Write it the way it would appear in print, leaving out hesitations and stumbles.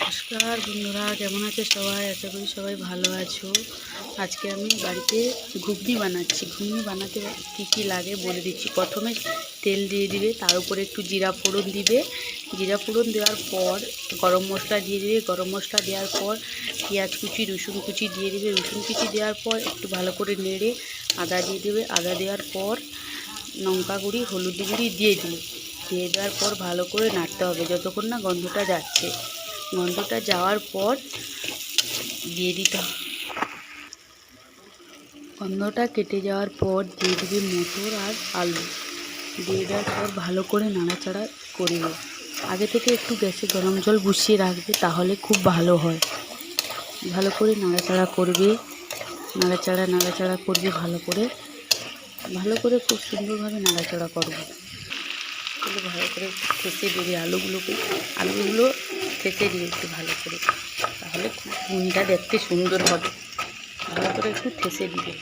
নমস্কার বন্ধুরা, কেমন আছে সবাই? আশা করি সবাই ভালো আছো। আজকে আমি বাড়িতে ঘুগনি বানাচ্ছি। ঘুগনি বানাতে কী কী লাগে বলে দিচ্ছি। প্রথমে তেল দিয়ে দিবে, তার উপরে একটু জিরা ফোড়ন দিবে। জিরা ফোড়ন দেওয়ার পর গরম মশলা দিয়ে দিবে। গরম মশলা দেওয়ার পর পেঁয়াজ কুচি, রসুন কুচি দিয়ে দিবে। রসুন কুচি দেওয়ার পর একটু ভালো করে নেড়ে আদা দিয়ে দেবে। আদা দেওয়ার পর লঙ্কা গুঁড়ি, হলুদ গুঁড়ি দিয়ে দিবে। দিয়ে দেওয়ার পর ভালো করে নাড়তে হবে যতক্ষণ না গন্ধটা যাচ্ছে। গন্ধটা যাওয়ার পর দিয়ে দিতে হবে, গন্ধটা কেটে যাওয়ার পর দিয়ে দিবে মটর আর আলু। দিয়ে দেওয়ার পর ভালো করে নাড়াচাড়া করবে। আগে থেকে একটু গ্যাসে গরম জল বসিয়ে রাখবে, তাহলে খুব ভালো হয়। ভালো করে নাড়াচাড়া করবে, নাড়াচাড়া করবে ভালো করে খুব সুন্দরভাবে নাড়াচাড়া করবে। ভালো করে ঠেসে দেবে আলুগুলো ঠেসে দিয়ে একটু ভালো করে, তাহলে ঘুগনিটা দেখতে সুন্দর হবে। ভালো করে একটু ঠেসে দিবে।